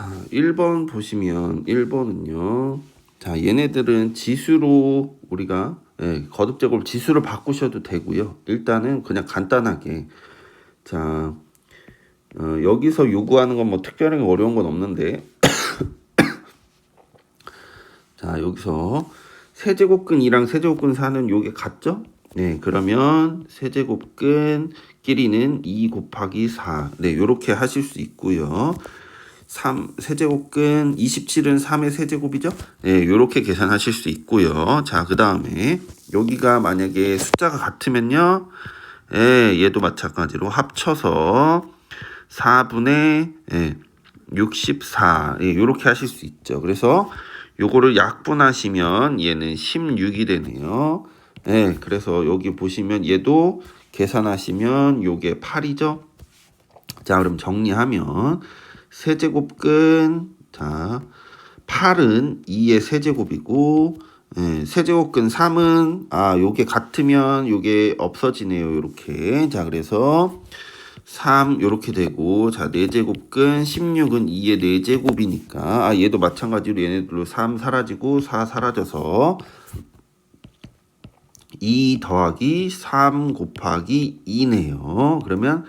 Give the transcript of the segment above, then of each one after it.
자, 1번 보시면 1번은요. 자, 얘네들은 지수로 우리가 거듭제곱 지수를 바꾸셔도 되고요. 일단은 그냥 간단하게 자, 여기서 요구하는 건 뭐 특별하게 어려운 건 없는데 자, 여기서 세제곱근 2랑 세제곱근 4는 요게 같죠? 네, 그러면 세제곱근 끼리는 2 곱하기 4. 네, 요렇게 하실 수 있고요. 3 세제곱근 27은 3의 세제곱이죠? 네, 요렇게 계산하실 수 있고요. 자, 그다음에 여기가 만약에 숫자가 같으면요. 얘도 마찬가지로 합쳐서 4분의 64. 요렇게 하실 수 있죠. 그래서 요거를 약분하시면 얘는 16이 되네요. 그래서 여기 보시면 얘도 계산하시면 요게 8이죠. 자, 그럼 정리하면 세제곱근 자 8은 2의 세제곱이고 세제곱근 3은 요게 같으면 요게 없어지네요. 요렇게. 자, 그래서 3 요렇게 되고 자 4제곱근 16은 2의 4제곱이니까 얘도 마찬가지로 얘네들로 3 사라지고 4 사라져서 2 더하기 3 곱하기 2네요. 그러면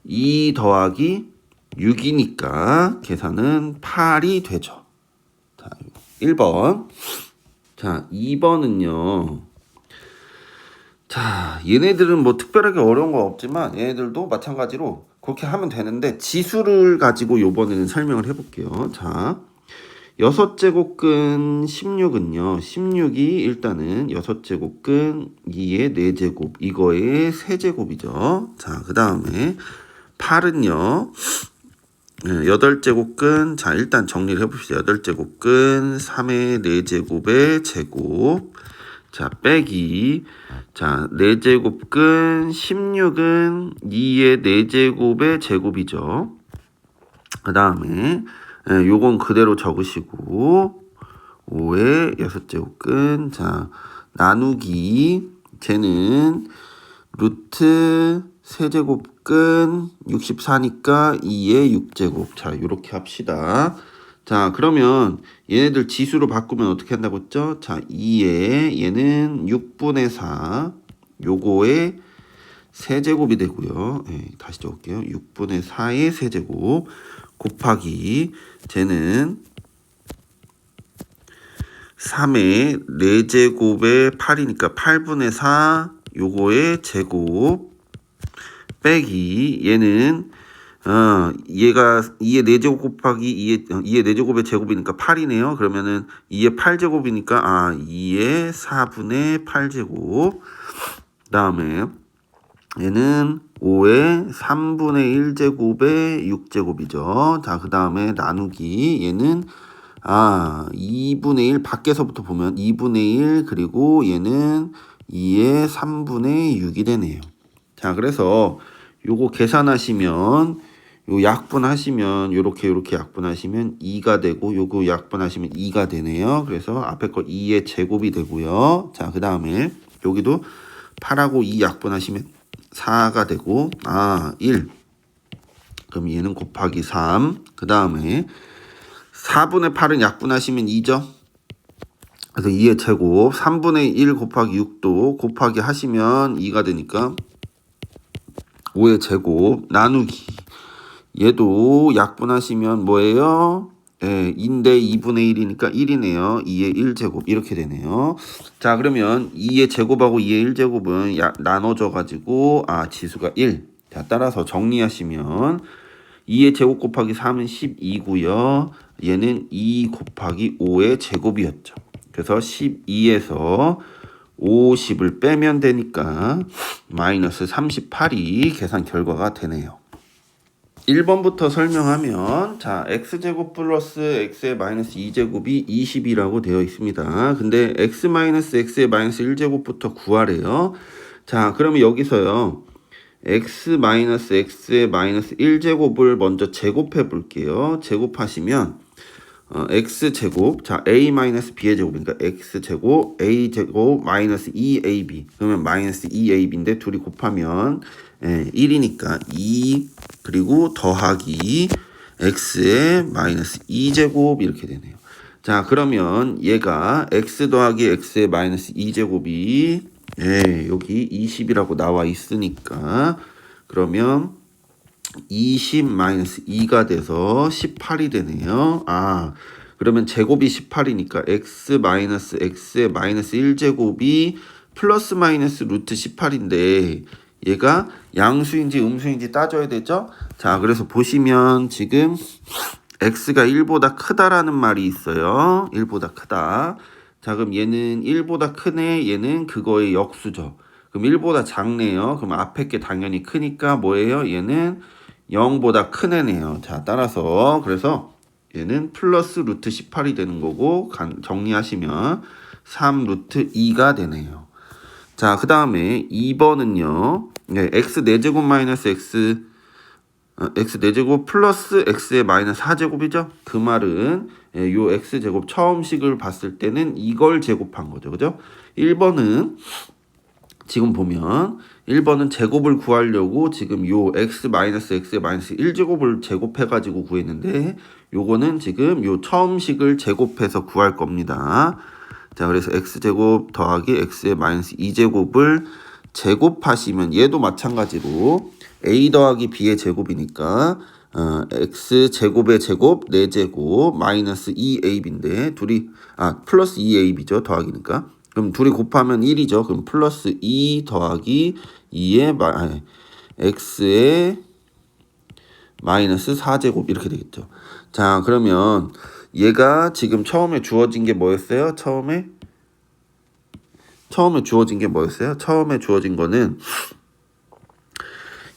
2 더하기 6이니까 계산은 8이 되죠. 자, 1번. 자, 2번은요. 자, 얘네들은 뭐 특별하게 어려운 건 없지만 얘네들도 마찬가지로 그렇게 하면 되는데 지수를 가지고 요번에는 설명을 해볼게요. 자, 6제곱근 16은요. 16이 일단은 6제곱근 2의 4제곱 이거의 세제곱이죠. 자, 그 다음에 8은요. 8제곱근 자 일단 정리를 해봅시다. 8제곱근 3의 4제곱의 제곱 자 빼기 자 4제곱근 16은 2의 4제곱의 제곱이죠. 그 다음에 요건 그대로 적으시고 5의 6제곱근 자 나누기 쟤는 루트 세제곱근 64니까 2의 6제곱. 자, 요렇게 합시다. 자, 그러면 얘네들 지수로 바꾸면 어떻게 한다고 했죠? 자, 2에 얘는 6분의 4. 요거의 세제곱이 되고요. 다시 적을게요. 6분의 4의 세제곱 곱하기 쟤는 3의 4제곱의 8이니까 8분의 4 요거의 제곱 빼기 얘는 얘가 2의 4제곱 곱하기 2의 4제곱의 제곱이니까 8이네요. 그러면은 2의 8제곱이니까 2의 4분의 8제곱 그다음에 얘는 5의 3분의 1제곱의 6제곱이죠. 자, 그다음에 나누기 얘는 2분의 1 밖에서부터 보면 2분의 1 그리고 얘는 2의 3분의 6이 되네요. 자, 그래서 요거 계산하시면 요 약분하시면 요렇게 약분하시면 2가 되고 요거 약분하시면 2가 되네요. 그래서 앞에 거 2의 제곱이 되고요. 자, 그 다음에 여기도 8하고 2 약분하시면 4가 되고 1 그럼 얘는 곱하기 3 그 다음에 4분의 8은 약분하시면 2죠. 그래서 2의 제곱 3분의 1 곱하기 6도 곱하기 하시면 2가 되니까 5의 제곱 나누기 얘도 약분하시면 뭐예요? 2인데 2분의 1이니까 1이네요. 2의 1제곱 이렇게 되네요. 자, 그러면 2의 제곱하고 2의 1제곱은 나눠져 가지고 지수가 1. 자, 따라서 정리하시면 2의 제곱 곱하기 3은 12고요. 얘는 2 곱하기 5의 제곱이었죠. 그래서 12에서 50을 빼면 되니까 마이너스 38이 계산 결과가 되네요. 1번부터 설명하면 자 x제곱 플러스 x의 마이너스 2제곱이 20이라고 되어 있습니다. 근데 x 마이너스 x의 마이너스 1제곱부터 구하래요. 자, 그러면 여기서요 x 마이너스 x의 마이너스 1제곱을 먼저 제곱해 볼게요. 제곱하시면 x제곱 자 a 마이너스 b의 제곱이니까 x제곱 a제곱 마이너스 2ab 그러면 마이너스 2ab인데 둘이 곱하면 1이니까 2 그리고 더하기 x의 마이너스 2제곱 이렇게 되네요. 자, 그러면 얘가 x 더하기 x의 마이너스 2제곱이 여기 20이라고 나와 있으니까 그러면 20 마이너스 2가 돼서 18이 되네요. 그러면 제곱이 18이니까 x 마이너스 x의 마이너스 1제곱이 플러스 마이너스 루트 18인데 얘가 양수인지 음수인지 따져야 되죠. 자, 그래서 보시면 지금 x가 1보다 크다라는 말이 있어요. 1보다 크다. 자, 그럼 얘는 1보다 크네. 얘는 그거의 역수죠. 그럼 1보다 작네요. 그럼 앞에 게 당연히 크니까 뭐예요? 얘는 0보다 큰 애네요. 자, 따라서 그래서 얘는 플러스 루트 18이 되는 거고 정리하시면 3 루트 2가 되네요. 자, 그 다음에 2번은요. x 4제곱 마이너스 x 4제곱 플러스 x의 마이너스 4제곱이죠. 그 말은 요 x제곱 처음식을 봤을 때는 이걸 제곱한 거죠. 그죠? 1번은 지금 보면 1번은 제곱을 구하려고 지금 요 x 마이너스 x의 마이너스 1제곱을 제곱해 가지고 구했는데 요거는 지금 요 처음식을 제곱해서 구할 겁니다. 자, 그래서 x제곱 더하기 x의 마이너스 2제곱을 제곱하시면 얘도 마찬가지로 a 더하기 b의 제곱이니까 x제곱의 제곱 4제곱 마이너스 2ab인데 둘이 플러스 2ab죠. 더하기니까. 그럼 둘이 곱하면 1이죠. 그럼 플러스 2 더하기 2의 x의 마이너스 4제곱 이렇게 되겠죠. 자, 그러면 얘가 지금 처음에 주어진 게 뭐였어요? 처음에 주어진 게 뭐였어요? 처음에 주어진 거는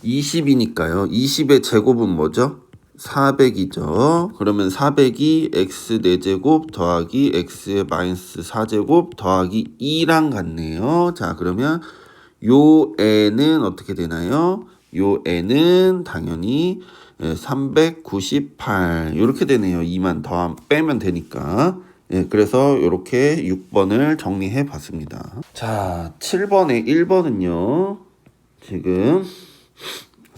20이니까요. 20의 제곱은 뭐죠? 400이죠. 그러면 400이 x 4제곱 더하기 x의 마이너스 4제곱 더하기 2랑 같네요. 자, 그러면 요 애는 어떻게 되나요? 요 애는 당연히 398 이렇게 되네요. 2만 빼면 되니까. 그래서 이렇게 6번을 정리해 봤습니다. 자, 7번에 1번은요. 지금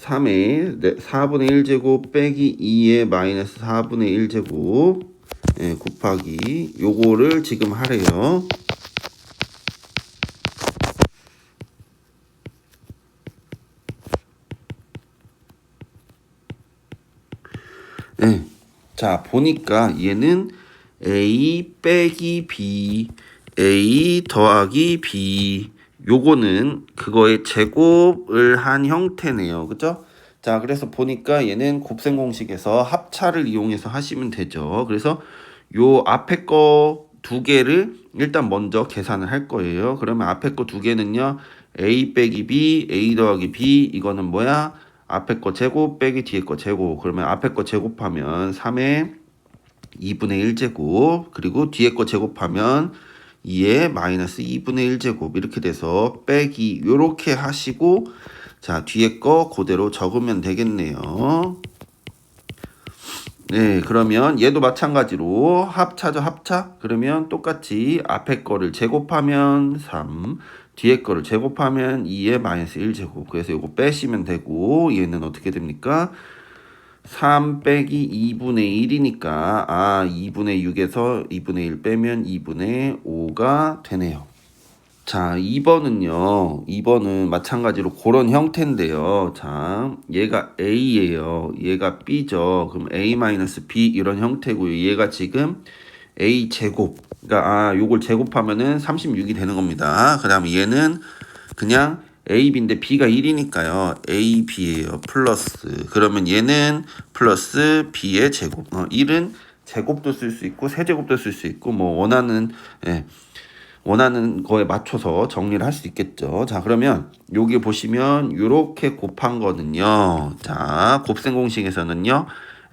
3의 4분의 1제곱 빼기 2의 마이너스 4분의 1제곱 곱하기 요거를 지금 하래요. 자, 보니까 얘는 a 빼기 b, a 더하기 b 요거는 그거의 제곱을 한 형태네요. 그죠? 자, 그래서 보니까 얘는 곱셈 공식에서 합차를 이용해서 하시면 되죠. 그래서 요 앞에 거 두 개를 일단 먼저 계산을 할 거예요. 그러면 앞에 거 두 개는요. a 빼기 b, a 더하기 b 이거는 뭐야? 앞에 거 제곱 빼기 뒤에 거 제곱. 그러면 앞에 거 제곱하면 3의 2분의 1제곱 그리고 뒤에 거 제곱하면 2의 마이너스 2분의 1제곱 이렇게 돼서 빼기 요렇게 하시고 자, 뒤에 거 그대로 적으면 되겠네요. 네, 그러면 얘도 마찬가지로 합차죠. 합차. 그러면 똑같이 앞에 거를 제곱하면 3 뒤에 거를 제곱하면 2의 마이너스 1제곱 그래서 이거 빼시면 되고 얘는 어떻게 됩니까? 3 빼기 2분의 1이니까 2분의 6에서 2분의 1 빼면 2분의 5가 되네요. 자, 2번은 마찬가지로 그런 형태인데요. 자, 얘가 A예요. 얘가 B죠. 그럼 A-B 이런 형태고요. 얘가 지금 A 제곱. 그러니까 요걸 제곱하면은 36이 되는 겁니다. 그다음에 얘는 그냥 A, B인데 B가 1이니까요. A, B예요. 플러스. 그러면 얘는 플러스 B의 제곱. 1은 제곱도 쓸 수 있고 세제곱도 쓸 수 있고 뭐 원하는 거에 맞춰서 정리를 할 수 있겠죠. 자, 그러면 여기 보시면 이렇게 곱한 거는요. 자, 곱셈 공식에서는요.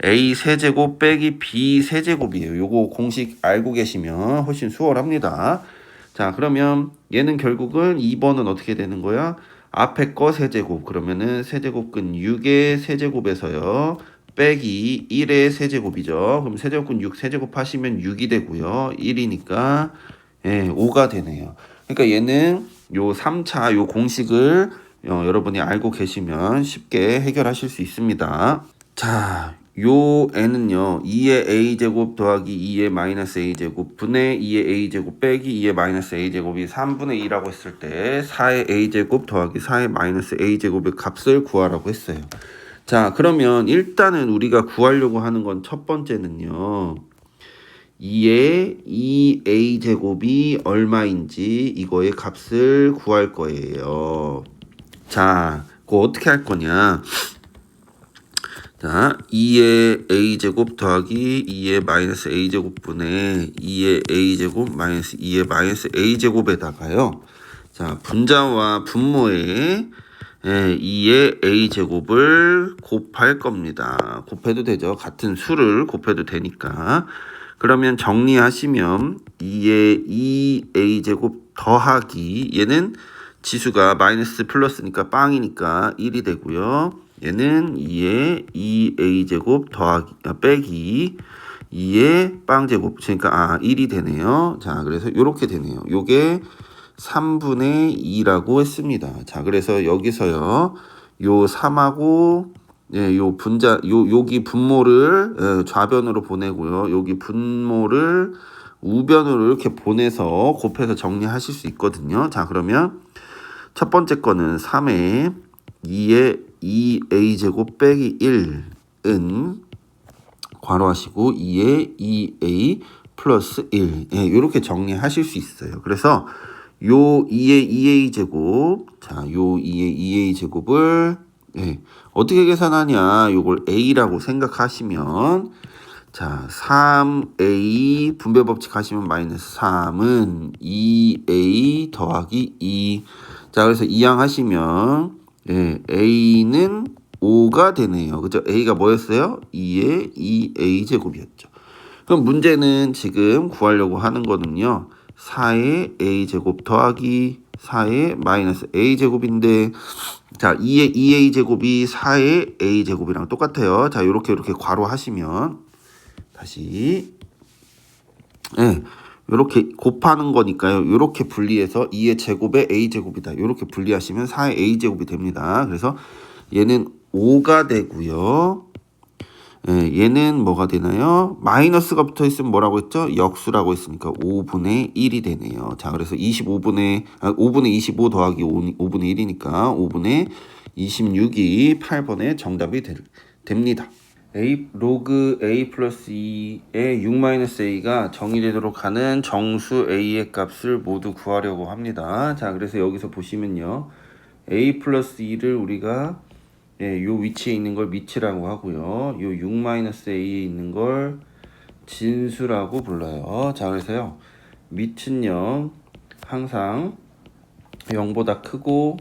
A 세제곱 빼기 B 세제곱이에요. 요거 공식 알고 계시면 훨씬 수월합니다. 자, 그러면 얘는 결국은 2번은 어떻게 되는 거야? 앞에 거 세제곱. 그러면은 세제곱근 6의 세제곱에서요. 빼기 1의 세제곱이죠. 그럼 세제곱근 6 세제곱 하시면 6이 되고요. 1이니까 5가 되네요. 그러니까 얘는 요 3차 요 공식을 여러분이 알고 계시면 쉽게 해결하실 수 있습니다. 자, 요 n은요 2의 a제곱 더하기 2의 마이너스 a제곱 분의 2의 a제곱 빼기 2의 마이너스 a제곱이 3분의 2라고 했을 때 4의 a제곱 더하기 4의 마이너스 a제곱의 값을 구하라고 했어요. 자, 그러면 일단은 우리가 구하려고 하는 건 첫 번째는요 2의 2a제곱이 얼마인지 이거의 값을 구할 거예요. 자, 그거 어떻게 할 거냐. 자, 2의 a제곱 더하기 2의 마이너스 a제곱 분의 2의 a제곱 마이너스 2의 마이너스 a제곱에다가요. 자, 분자와 분모에 2의 a제곱을 곱할 겁니다. 곱해도 되죠. 같은 수를 곱해도 되니까. 그러면 정리하시면 2의 2a제곱 더하기 얘는 지수가 마이너스 플러스니까 빵이니까 1이 되고요. 얘는 2의 2a제곱 더하기 빼기 2의 빵제곱 그러니까 1이 되네요. 자, 그래서 이렇게 되네요. 요게 3분의 2라고 했습니다. 자, 그래서 여기서요. 요 3하고 요 분자 여기 분모를 좌변으로 보내고요. 여기 분모를 우변으로 이렇게 보내서 곱해서 정리하실 수 있거든요. 자, 그러면 첫 번째 거는 3의 2의 2a제곱 빼기 1은 괄호하시고 2의 2a 플러스 1 이렇게 정리하실 수 있어요. 그래서 요 2의 2a제곱 자, 요 2의 2a제곱을 어떻게 계산하냐 요걸 a라고 생각하시면 자, 3a 분배 법칙 하시면 마이너스 3은 2a 더하기 2 자, 그래서 이항하시면 a는 5가 되네요. 그죠? a가 뭐였어요? 2의 2a 제곱이었죠. 그럼 문제는 지금 구하려고 하는 거는요. 4의 a 제곱 더하기 4의 마이너스 a 제곱인데 자, 2의 2a 제곱이 4의 a 제곱이랑 똑같아요. 자, 이렇게 괄호 하시면 다시 이렇게 곱하는 거니까요. 이렇게 분리해서 2의 제곱에 a 제곱이다. 이렇게 분리하시면 4의 a 제곱이 됩니다. 그래서 얘는 5가 되고요. 얘는 뭐가 되나요? 마이너스가 붙어 있으면 뭐라고 했죠? 역수라고 했으니까 5분의 1이 되네요. 자, 그래서 5분의 25 더하기 5분의 1이니까 5분의 26이 8번의 정답이 됩니다. a 로그 a 플러스 2의 6 마이너스 a가 정의되도록 하는 정수 a의 값을 모두 구하려고 합니다. 자, 그래서 여기서 보시면요. a 플러스 2를 우리가 요 위치에 있는 걸 미치라고 하고요. 요 6 마이너스 a에 있는 걸 진수라고 불러요. 자, 그래서요. 밑은요. 항상 0보다 크고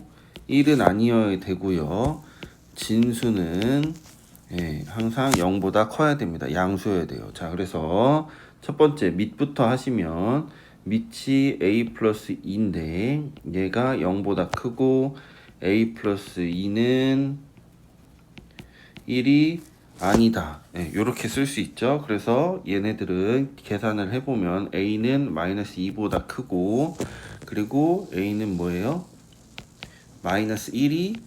1은 아니어야 되고요. 진수는 항상 0보다 커야 됩니다. 양수여야 돼요. 자, 그래서 첫 번째 밑부터 하시면 밑이 a 플러스 2인데 얘가 0보다 크고 a 플러스 2는 1이 아니다. 이렇게 쓸 수 있죠. 그래서 얘네들은 계산을 해보면 a는 마이너스 2보다 크고 그리고 a는 뭐예요? 마이너스 1이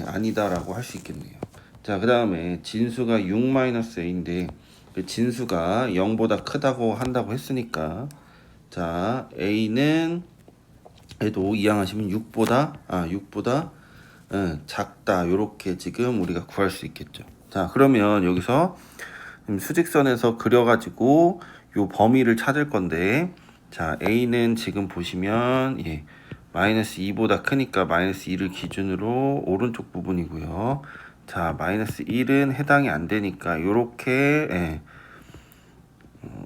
아니다라고 할 수 있겠네요. 자, 그 다음에 진수가 6-a인데 그 진수가 0보다 크다고 한다고 했으니까 자, a는 얘도 이항하시면 6보다 작다. 요렇게 지금 우리가 구할 수 있겠죠. 자, 그러면 여기서 수직선에서 그려가지고 요 범위를 찾을 건데 자, a는 지금 보시면 마이너스 2보다 크니까 마이너스 2를 기준으로 오른쪽 부분이고요. 자, 마이너스 1은 해당이 안 되니까 요렇게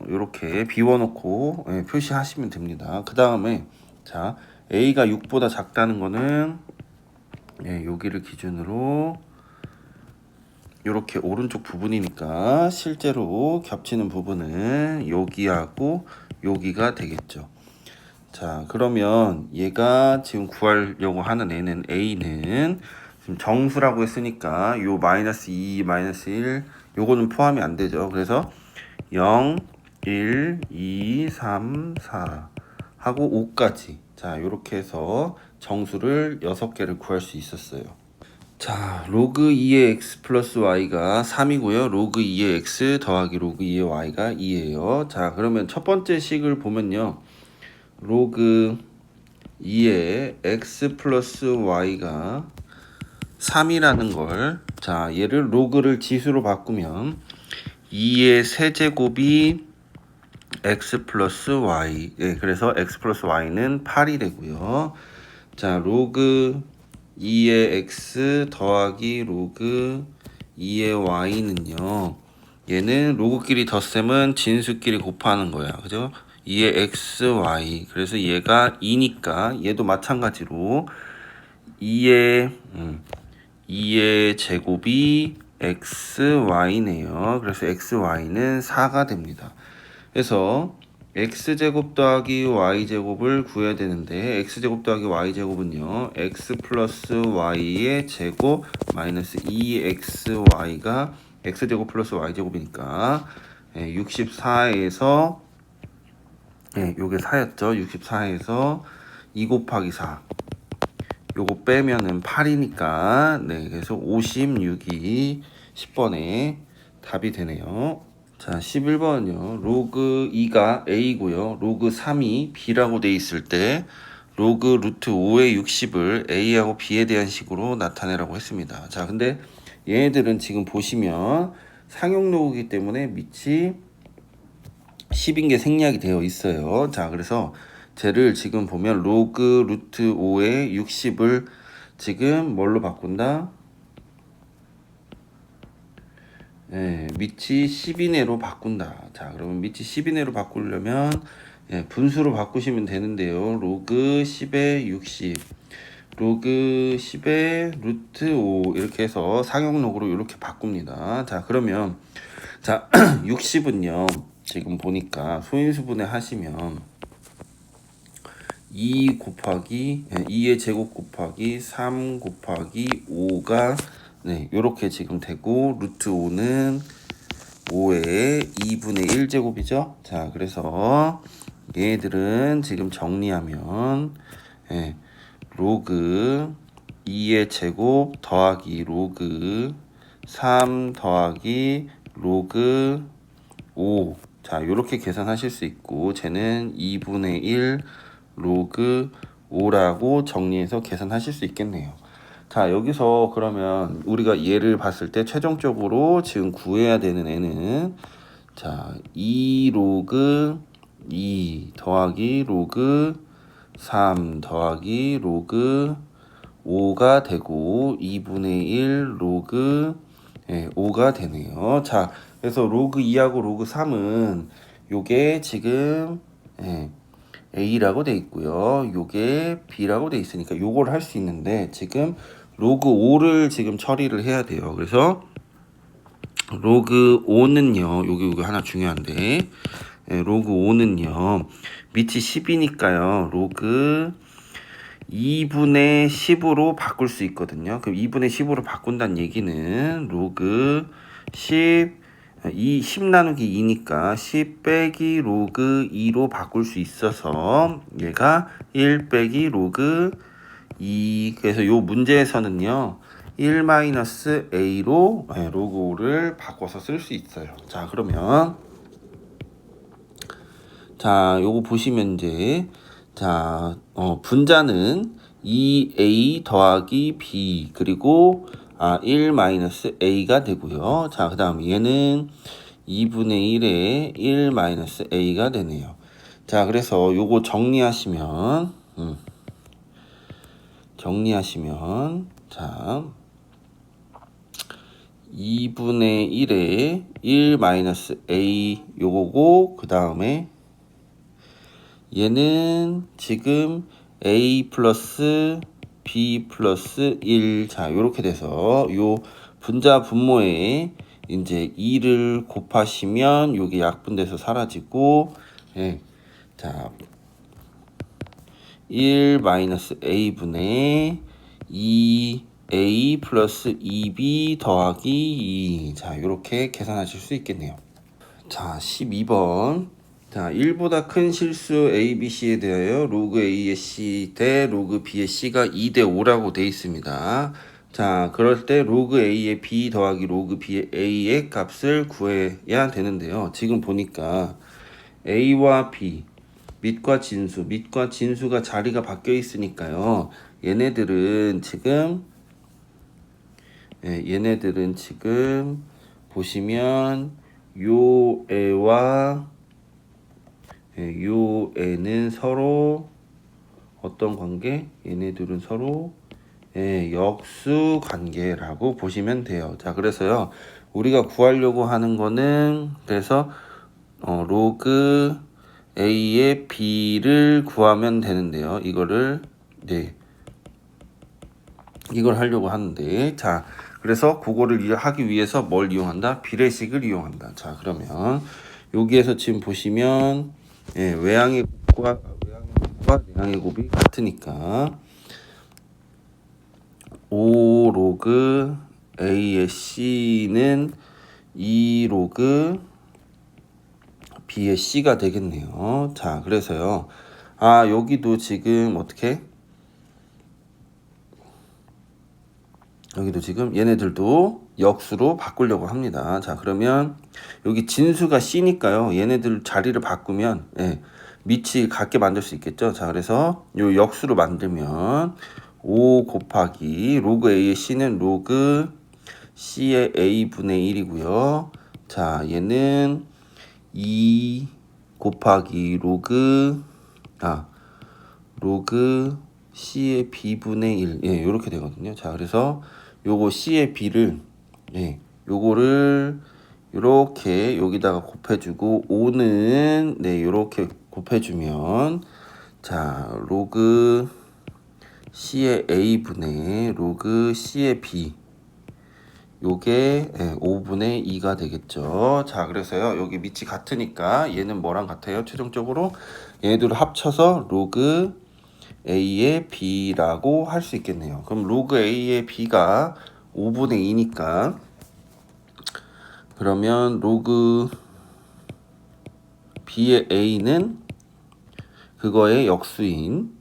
요렇게 비워놓고 표시하시면 됩니다. 그 다음에 자, a가 6보다 작다는 거는 여기를 기준으로 요렇게 오른쪽 부분이니까 실제로 겹치는 부분은 여기하고 여기가 되겠죠. 자, 그러면 얘가 지금 구하려고 하는 애는 a는 지금 정수라고 했으니까 요 마이너스 2, 마이너스 1 요거는 포함이 안 되죠. 그래서 0, 1, 2, 3, 4 하고 5까지 자, 요렇게 해서 정수를 6개를 구할 수 있었어요. 자, 로그 2의 x 플러스 y가 3이고요. 로그 2의 x 더하기 로그 2의 y가 2예요. 자, 그러면 첫 번째 식을 보면요. 로그 2의 x 플러스 y가 3이라는 걸, 자, 얘를 로그를 지수로 바꾸면 2의 세제곱이 x 플러스 y, 예, 그래서 x 플러스 y는 8이 되고요. 자, 로그 2의 x 더하기 로그 2의 y는요, 얘는 로그끼리 덧셈은 진수끼리 곱하는 거야, 그죠? 2의 x, y, 그래서 얘가 2니까 얘도 마찬가지로 2의 제곱이 x, y네요. 그래서 x, y는 4가 됩니다. 그래서 x제곱 더하기 y제곱을 구해야 되는데, x제곱 더하기 y제곱은요, x 플러스 y의 제곱 마이너스 2xy가 x제곱 플러스 y제곱이니까 64에서 요게 4였죠. 64에서 2 곱하기 4 요거 빼면은 8이니까 그래서 56이 10번에 답이 되네요. 자, 11번은요. 로그 2가 a고요. 로그 3이 b라고 돼 있을 때 로그 루트 5의 60을 a하고 b에 대한 식으로 나타내라고 했습니다. 자, 근데 얘네들은 지금 보시면 상용 로그이기 때문에 밑이 10인 게 생략이 되어 있어요. 자, 그래서 쟤를 지금 보면 로그 루트 5의 60을 지금 뭘로 바꾼다? 밑이 10이내로 바꾼다. 자, 그러면 밑이 10이내로 바꾸려면 분수로 바꾸시면 되는데요. 로그 10의 60, 로그 10의 루트 5 이렇게 해서 상용로그로 이렇게 바꿉니다. 자, 그러면 자 60은요. 지금 보니까 소인수분해 하시면 2 곱하기 2의 제곱 곱하기 3 곱하기 5가 요렇게 지금 되고, 루트 5는 5의 2분의 1제곱이죠. 자, 그래서 얘들은 지금 정리하면 로그 2의 제곱 더하기 로그 3 더하기 로그 5. 자, 요렇게 계산하실 수 있고, 쟤는 2분의 1 로그 5라고 정리해서 계산하실 수 있겠네요. 자, 여기서 그러면 우리가 얘를 봤을 때 최종적으로 지금 구해야 되는 애는, 자, 2 로그 2 더하기 로그 3 더하기 로그 5가 되고 2분의 1 로그 5가 되네요. 자, 그래서 로그 2하고 로그 3은 요게 지금 A라고 돼 있고요. 요게 B라고 돼 있으니까 요걸 할 수 있는데, 지금 로그 5를 지금 처리를 해야 돼요. 그래서 로그 5는요. 요게 하나 중요한데, 로그 5는요. 밑이 10이니까요. 로그 2분의 10으로 바꿀 수 있거든요. 그럼 2분의 10으로 바꾼다는 얘기는 로그 10 10 나누기 2니까 10 빼기 로그 2로 바꿀 수 있어서 얘가 1 빼기 로그 2. 그래서 요 문제에서는요 1 마이너스 a로 로그 5를 바꿔서 쓸 수 있어요. 자, 그러면 자, 요거 보시면 이제 자, 분자는 2a 더하기 b 그리고 1 마이너스 a가 되고요. 자, 그 다음 얘는 2분의 1에 1 마이너스 a가 되네요. 자, 그래서 요거 정리하시면 자, 2분의 1에 1 마이너스 a 요거고, 그 다음에 얘는 지금 a 플러스 b 플러스 1. 자, 요렇게 돼서 요 분자 분모에 이제 2를 곱하시면 요게 약분돼서 사라지고, 자, 1 마이너스 a분의 2a 플러스 2b 더하기 2. 자, 요렇게 계산하실 수 있겠네요. 자, 12번. 자, 1보다 큰 실수 A, B, C에 대하여 로그 A의 C 대 로그 B의 C가 2대 5라고 되어 있습니다. 자, 그럴 때 로그 A의 B 더하기 로그 B의 A의 값을 구해야 되는데요. 지금 보니까 A와 B, 밑과 진수가 자리가 바뀌어 있으니까요. 얘네들은 지금 보시면 요 애와 요 애는 서로 어떤 관계? 얘네들은 서로 역수 관계라고 보시면 돼요. 자, 그래서요. 우리가 구하려고 하는 거는 그래서 로그 A의 B를 구하면 되는데요. 이걸 하려고 하는데, 자, 그래서 그거를 하기 위해서 뭘 이용한다? 비례식을 이용한다. 자, 그러면 여기에서 지금 보시면 외항의 곱과 내항의 곱이 같으니까 5 로그 A의 C는 2 로그 B의 C가 되겠네요. 자, 그래서요. 여기도 지금 여기도 지금 얘네들도 역수로 바꾸려고 합니다. 자, 그러면 여기 진수가 C니까요. 얘네들 자리를 바꾸면 밑이 같게 만들 수 있겠죠. 자, 그래서 요 역수로 만들면 5 곱하기 로그 A의 C는 로그 C의 A분의 1이고요. 자, 얘는 2 곱하기 로그 C의 B분의 1 요렇게 되거든요. 자, 그래서 요거 C의 B를 요거를 요렇게 여기다가 곱해주고 5는 요렇게 곱해주면 자, 로그 C의 A분의 로그 C의 B 요게 5분의 2가 되겠죠. 자, 그래서요. 여기 밑이 같으니까 얘는 뭐랑 같아요? 최종적으로 얘네들을 합쳐서 로그 A의 B라고 할 수 있겠네요. 그럼 로그 A의 B가 5분의 2니까 그러면 로그 B의 A는 그거의 역수인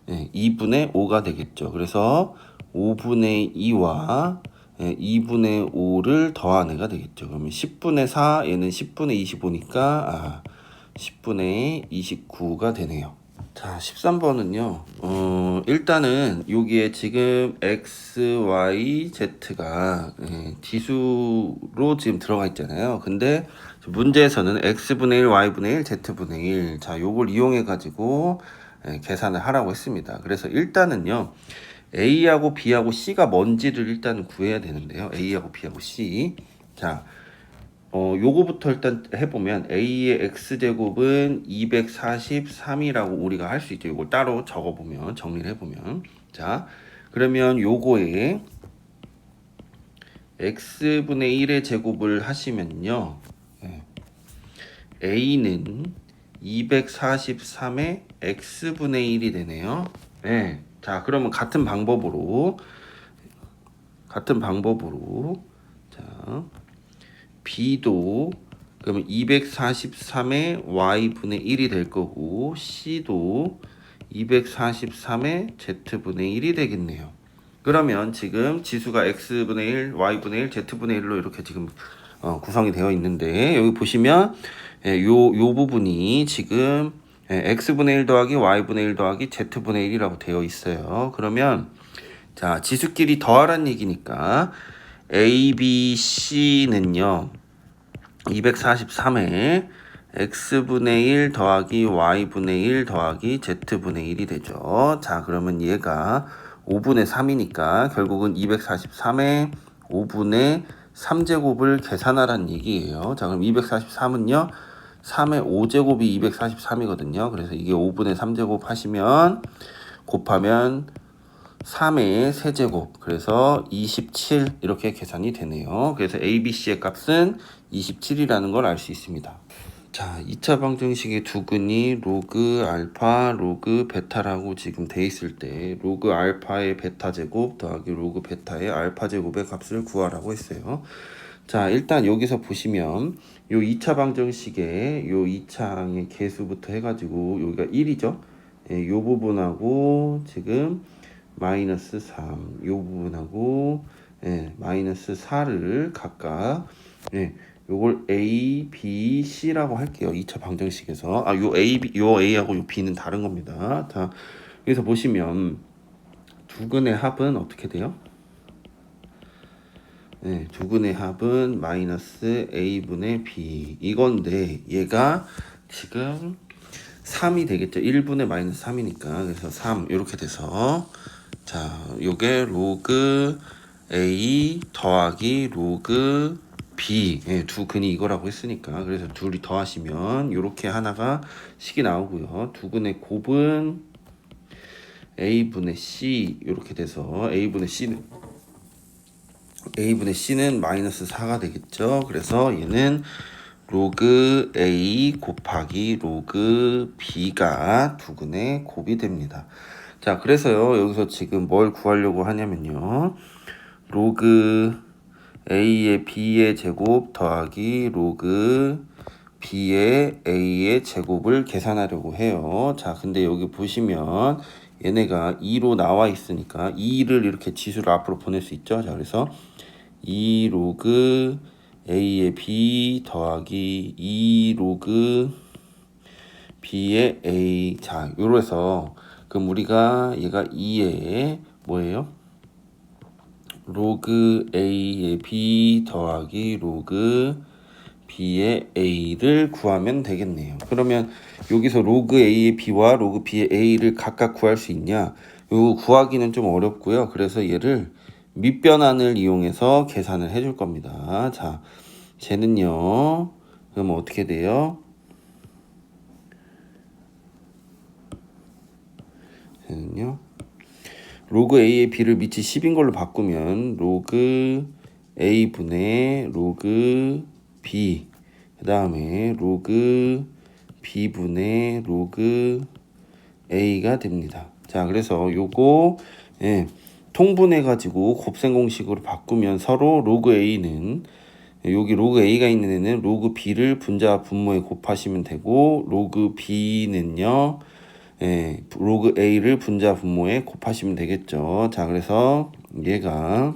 2분의 5가 되겠죠. 그래서 5분의 2와 2분의 5를 더한 애가 되겠죠. 그러면 10분의 4, 얘는 10분의 25니까 10분의 29가 되네요. 자, 13번은요. 일단은 여기에 지금 x, y, z가 지수로 지금 들어가 있잖아요. 근데 문제에서는 x분의 1, y분의 1, z분의 1. 자, 요걸 이용해 가지고 계산을 하라고 했습니다. 그래서 일단은요. A하고 B하고 C가 뭔지를 일단 구해야 되는데요. A하고 B하고 C. 자, 요거부터 일단 해보면 A의 X제곱은 243이라고 우리가 할 수 있죠. 요걸 따로 적어보면, 정리를 해보면. 자, 그러면 요거에 X분의 1의 제곱을 하시면요. A는 243의 X분의 1이 되네요. 자, 그러면 같은 방법으로 자, B도 그러면 243의 y분의 1이 될 거고 C도 243의 z분의 1이 되겠네요. 그러면 지금 지수가 x분의 1, y분의 1, z분의 1로 이렇게 지금 구성이 되어 있는데 여기 보시면 요 부분이 지금 x분의 1 더하기 y분의 1 더하기 z분의 1이라고 되어 있어요. 그러면 자, 지수끼리 더하란 얘기니까 A, B, C는요. 243에 x분의 1 더하기 y분의 1 더하기 z분의 1이 되죠. 자, 그러면 얘가 5분의 3이니까 결국은 243에 5분의 3제곱을 계산하라는 얘기예요. 자, 그럼 243은요. 3의 5제곱이 243이거든요. 그래서 이게 5분의 3제곱 하시면 곱하면 3의 세제곱, 그래서 27 이렇게 계산이 되네요. 그래서 ABC의 값은 27이라는 걸 알 수 있습니다. 자, 2차 방정식의 두근이 로그 알파, 로그 베타라고 지금 돼 있을 때 로그 알파의 베타 제곱 더하기 로그 베타의 알파 제곱의 값을 구하라고 했어요. 자, 일단 여기서 보시면 요 2차 방정식의 요 2차항의 개수부터 해가지고 여기가 1이죠. 요 부분하고 지금 마이너스 3. 요 부분하고 마이너스 4를 각각 요걸 A, B, C라고 할게요. 2차 방정식에서. 요 A하고 요 B는 다른 겁니다. 자, 여기서 보시면 두근의 합은 어떻게 돼요? 두근의 합은 마이너스 A분의 B 이건데 얘가 지금 3이 되겠죠. 1분의 마이너스 3이니까 그래서 3 이렇게 돼서 자 요게 로그 A 더하기 로그 B 두 근이 이거라고 했으니까 그래서 둘이 더하시면 요렇게 하나가 식이 나오고요. 두근의 곱은 A분의 C 이렇게 돼서 A분의 C는 마이너스 4가 되겠죠. 그래서 얘는 로그 A 곱하기 로그 B가 두근의 곱이 됩니다. 자, 그래서요, 여기서 지금 뭘 구하려고 하냐면요. 로그 A의 B의 제곱 더하기 로그 B의 A의 제곱을 계산하려고 해요. 자, 근데 여기 보시면 얘네가 2로 나와 있으니까 2를 이렇게 지수를 앞으로 보낼 수 있죠. 자, 그래서 2 로그 A의 B 더하기 2 로그 B의 A. 자, 요래서 그럼 우리가 얘가 2에 뭐예요? 로그 A의 B 더하기 로그 B의 A를 구하면 되겠네요. 그러면 여기서 로그 A의 B와 로그 B의 A를 각각 구할 수 있냐? 요 구하기는 좀 어렵고요. 그래서 얘를 밑변환을 이용해서 계산을 해줄 겁니다. 자, 쟤는요. 그러면 어떻게 돼요? 쟤는요. 로그 A의 B를 밑이 10인 걸로 바꾸면 로그 A분의 로그 B 그 다음에 로그 B분의 로그 A가 됩니다. 자, 그래서 요거 통분해 가지고 곱셈 공식으로 바꾸면 서로 로그 A는 여기 로그 A가 있는 애는 로그 B를 분자 분모에 곱하시면 되고 로그 B는요 로그 A를 분자 분모에 곱하시면 되겠죠. 자, 그래서 얘가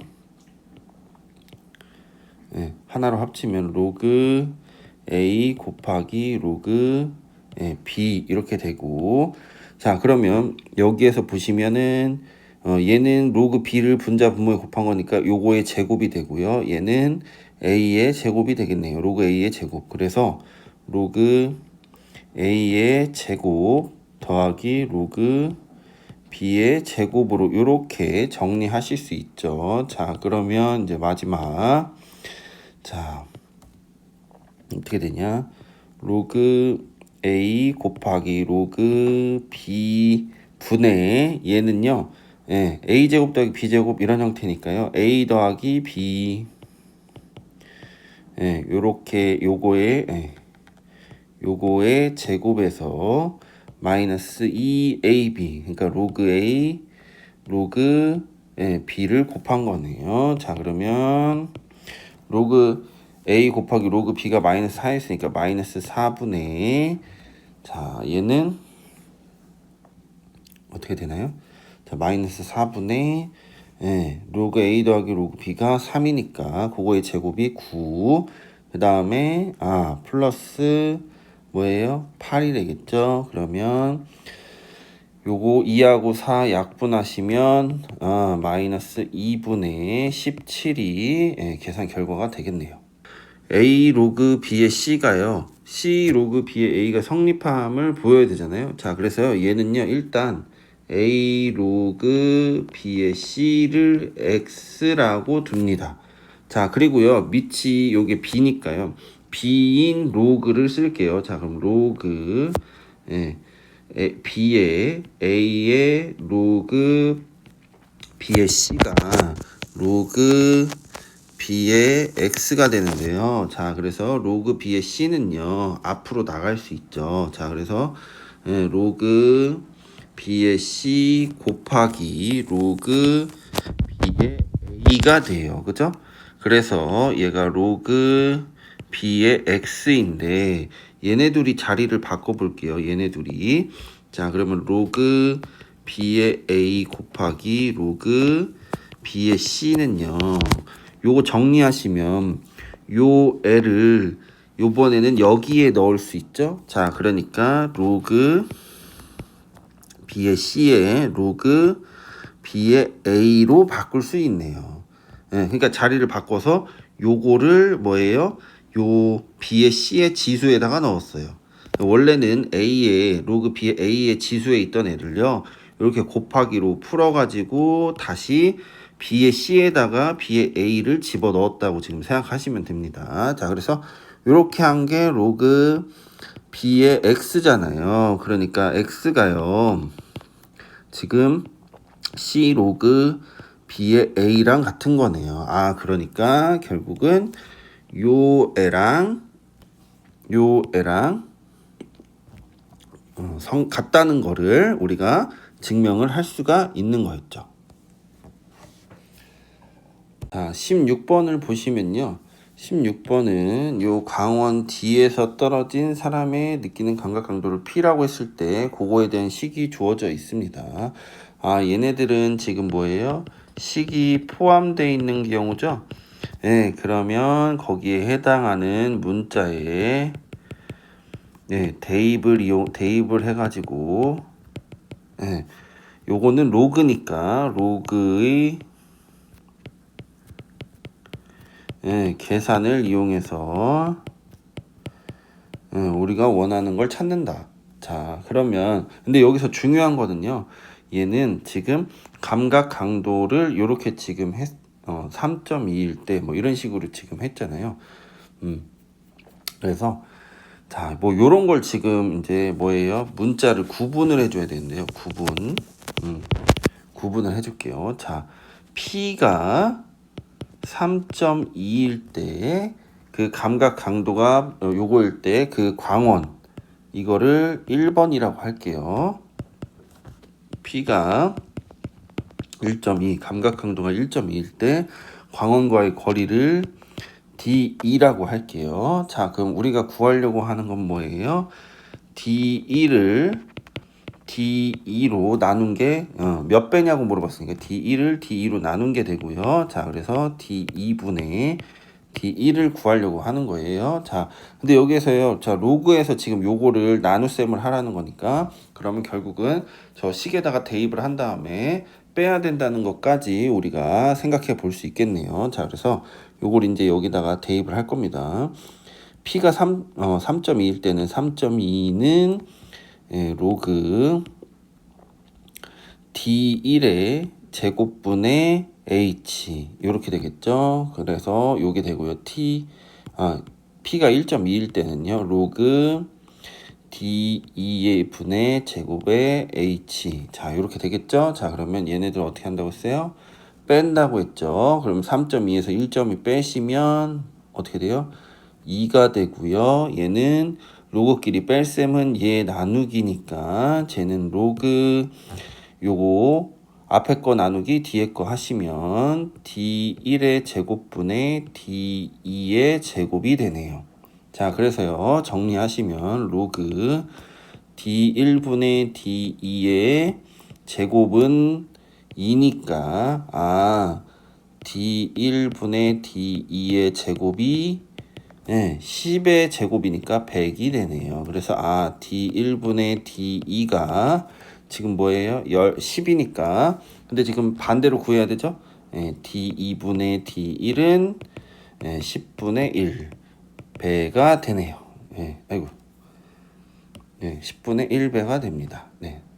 하나로 합치면 로그 A 곱하기 로그 B 이렇게 되고 자, 그러면 여기에서 보시면은 얘는 로그 B를 분자 분모에 곱한 거니까 요거의 제곱이 되고요. 얘는 A의 제곱이 되겠네요. 로그 A의 제곱. 그래서 로그 A의 제곱 더하기 로그 B의 제곱으로 이렇게 정리하실 수 있죠. 자, 그러면 이제 마지막 자 어떻게 되냐? 로그 A 곱하기 로그 B 분의 얘는요. A 제곱 더하기 B 제곱 이런 형태니까요. A 더하기 B 요렇게 요거의 제곱에서 마이너스 2AB 그러니까 로그 A 로그 B를 곱한 거네요. 자, 그러면 로그 A 곱하기 로그 B가 마이너스 4였으니까 마이너스 4분의 자, 얘는 어떻게 되나요? 자, 마이너스 4분의 로그 A 더하기 로그 B가 3이니까 그거의 제곱이 9. 그 다음에 플러스 뭐예요? 8이 되겠죠? 그러면 요거 2하고 4 약분하시면 마이너스 2분의 17이 계산 결과가 되겠네요. A 로그 B의 C가요. C 로그 B의 A가 성립함을 보여야 되잖아요. 자, 그래서 얘는요. 일단 A 로그 B의 C를 X라고 둡니다. 자, 그리고요. 밑이 요게 B니까요. B인 로그를 쓸게요. 자, 그럼 로그 B의 A의 로그 B의 C가 로그 B의 X가 되는데요. 자, 그래서 로그 B의 C는요. 앞으로 나갈 수 있죠. 자, 그래서 로그 B의 C 곱하기 로그 B의 A가 돼요. 그죠? 그래서 얘가 로그 B의 X인데 얘네 둘이 자리를 바꿔 볼게요. 얘네 둘이. 자, 그러면 로그 B의 A 곱하기 로그 B의 C는요. 요거 정리하시면 요 L을 요번에는 여기에 넣을 수 있죠. 자, 그러니까 로그 B의 C에 로그 B의 A로 바꿀 수 있네요. 예, 그러니까 자리를 바꿔서 요거를 뭐예요? 요 B의 C의 지수에다가 넣었어요. 원래는 A의 로그 B의 A의 지수에 있던 애를요. 이렇게 곱하기로 풀어가지고 다시 B의 C에다가 B의 A를 집어 넣었다고 지금 생각하시면 됩니다. 자, 그래서 이렇게 한 게 로그 B의 X잖아요. 그러니까 X가요. 지금 C 로그 B의 A랑 같은 거네요. 아, 그러니까 결국은 요 애랑 같다는 거를 우리가 증명을 할 수가 있는 거였죠. 자, 16번을 보시면요. 16번은 요 강원 D에서 떨어진 사람의 느끼는 감각 강도를 P라고 했을 때 그거에 대한 식이 주어져 있습니다. 아, 얘네들은 지금 뭐예요? 식이 포함되어 있는 경우죠. 네, 그러면 거기에 해당하는 문자에 대입을 해가지고 요거는 로그니까 로그의 계산을 이용해서 우리가 원하는 걸 찾는다. 자, 그러면 근데 여기서 중요한 거는요. 얘는 지금 감각 강도를 요렇게 지금 3.2일 때 뭐 이런 식으로 지금 했잖아요. 그래서 자, 뭐 요런 걸 지금 이제 뭐예요? 문자를 구분을 해줘야 되는데요. 구분을 해줄게요. 자, P가 3.2일 때 그 감각 강도가 요거일 때 그 광원 이거를 1번이라고 할게요. P가 1.2 감각 강도가 1.2일 때 광원과의 거리를 D2라고 할게요. 자, 그럼 우리가 구하려고 하는 건 뭐예요? D1을 D2로 나눈 게 몇 배냐고 물어봤으니까 D1을 D2로 나눈 게 되고요. 자, 그래서 D2분의 D1을 구하려고 하는 거예요. 자, 근데 여기에서요. 자, 로그에서 지금 요거를 나눗셈을 하라는 거니까 그러면 결국은 저 식에다가 대입을 한 다음에 빼야 된다는 것까지 우리가 생각해 볼 수 있겠네요. 자, 그래서 요걸 이제 여기다가 대입을 할 겁니다. P가 3.2일 때는 3.2는 로그 D1의 제곱분의 H 이렇게 되겠죠. 그래서 요게 되고요. P가 1.2일 때는요. 로그 D2의 분의 제곱의 H 자 이렇게 되겠죠. 자, 그러면 얘네들 어떻게 한다고 했어요? 뺀다고 했죠. 그럼 3.2에서 1.2 빼시면 어떻게 돼요? 2가 되고요. 얘는 로그끼리 뺄셈은 얘 나누기니까 쟤는 로그 요거 앞에 거 나누기 뒤에 거 하시면 D1의 제곱분의 D2의 제곱이 되네요. 자, 그래서요. 정리하시면 로그 D1분의 D2의 제곱은 2니까 D1분의 D2의 제곱이 10의 제곱이니까 100이 되네요. 그래서 D1분의 D2가 지금 뭐예요? 10이니까. 근데 지금 반대로 구해야 되죠? D2분의 D1은 10분의 1 배가 되네요. 아이고. 10분의 1배가 됩니다. 네.